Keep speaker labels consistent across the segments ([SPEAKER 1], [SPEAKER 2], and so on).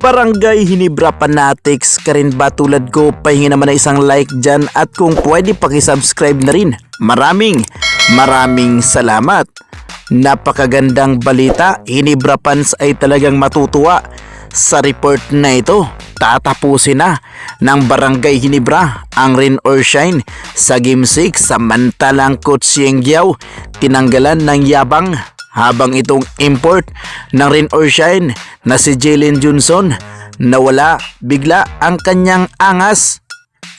[SPEAKER 1] Barangay Ginebra Fanatics ka rin ba tulad ko? Pahingi naman na isang like dyan at kung pwede pakisubscribe na rin. Maraming salamat. Napakagandang balita. Ginebra fans ay talagang matutuwa sa report na ito. Tatapusin na ng Barangay Ginebra ang Rain or Shine sa Game 6 samantalang Coach Yenggiao tinanggalan ng yabang habang itong import ng Rain or Shine na si Jalen Johnson nawala bigla ang kanyang angas.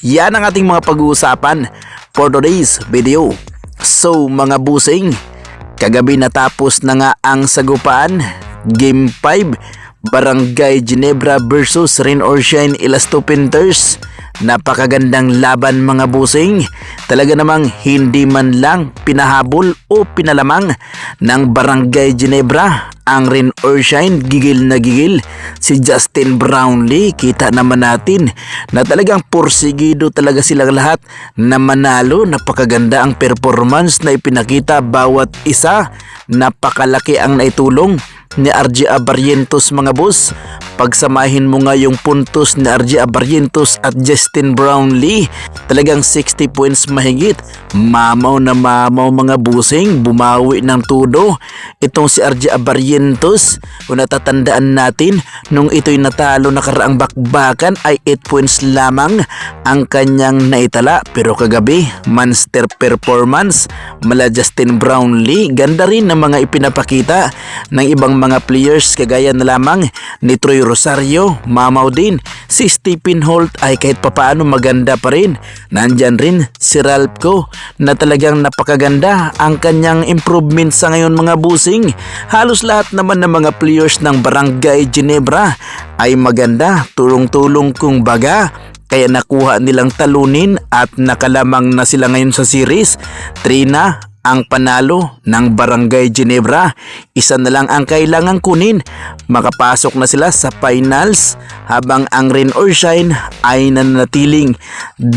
[SPEAKER 1] Yan ang ating mga pag-uusapan for today's video. So mga busing, kagabi natapos na nga ang sagupaan Game 5 Barangay Ginebra versus Rain or Shine Elasto Painters. Napakagandang laban mga busing. Talaga namang hindi man lang pinahabol o pinalamang ng Barangay Ginebra ang Rain or Shine. Gigil na gigil si Justin Brownlee. Kita naman natin na talagang porsigido talaga silang lahat na manalo. Napakaganda ang performance na ipinakita bawat isa. Napakalaki ang naitulong ni RJ Abarrientos mga boss. Pagsamahin mo nga yung puntos ni RJ Abarrientos at Justin Brownlee, talagang 60 points mahigit. Mamaw na mamaw mga busing, bumawi ng tudo itong si RJ Abarrientos. Kung natatandaan natin, nung ito'y natalo nakaraang bakbakan ay 8 points lamang ang kanyang naitala. Pero kagabi, monster performance mala Justin Brownlee. Ganda rin ng mga ipinapakita ng ibang mga players kagaya na lamang ni Troy Rosario. Mamaw din si Stephen Holt ay kahit papaano maganda pa rin. Nandyan rin si Ralph na talagang napakaganda ang kanyang improvement sa ngayon mga busing. Halos lahat naman ng mga players ng Barangay Ginebra ay maganda, tulong-tulong kung baga. Kaya nakuha nilang talunin at nakalamang na sila ngayon sa series. 3 na ang panalo ng Barangay Ginebra. Isa na lang ang kailangan kunin. Makapasok na sila sa finals habang ang Rain or Shine ay nanatiling 2.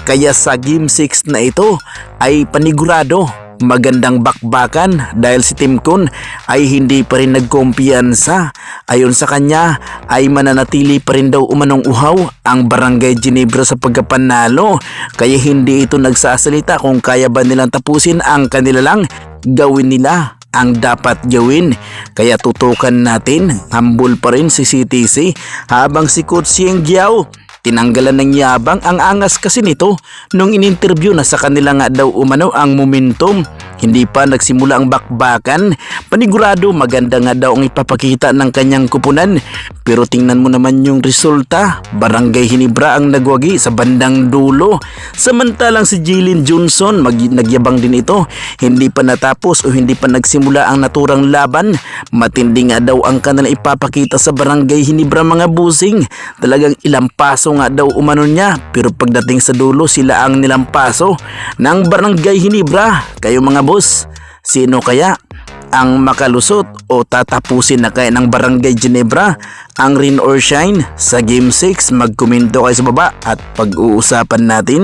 [SPEAKER 1] Kaya sa Game 6 na ito ay panigurado magandang bakbakan dahil si Tim Kun ay hindi pa rin nagkumpiyansa. Ayon sa kanya ay mananatili pa rin daw umanong uhaw ang Barangay Ginebra sa pagkapanalo. Kaya hindi ito nagsasalita kung kaya ba nilang tapusin ang kanila lang. Gawin nila ang dapat gawin. Kaya tutukan natin, humble pa rin si CTC habang si Coach Yenggiao tinanggalan ng yabang. Ang angas kasi nito nung in-interview na sa kanila nga daw umano ang momentum. Hindi pa nagsimula ang bakbakan. Panigurado maganda nga daw ang ipapakita ng kanyang kupunan. Pero tingnan mo naman yung resulta. Barangay Ginebra ang nagwagi sa bandang dulo. Samantalang si Jalen Johnson nagyabang din ito. Hindi pa natapos o hindi pa nagsimula ang naturang laban. Matindi nga daw ang kanila ipapakita sa Barangay Ginebra mga busing. Talagang ilang paso nga daw umano niya. Pero pagdating sa dulo sila ang nilampaso ng Barangay Ginebra. Kayo mga boss, sino kaya ang makalusot o tatapusin na kaya ng Barangay Ginebra ang Rain or Shine sa Game 6? Magkomento kayo sa baba at pag-uusapan natin.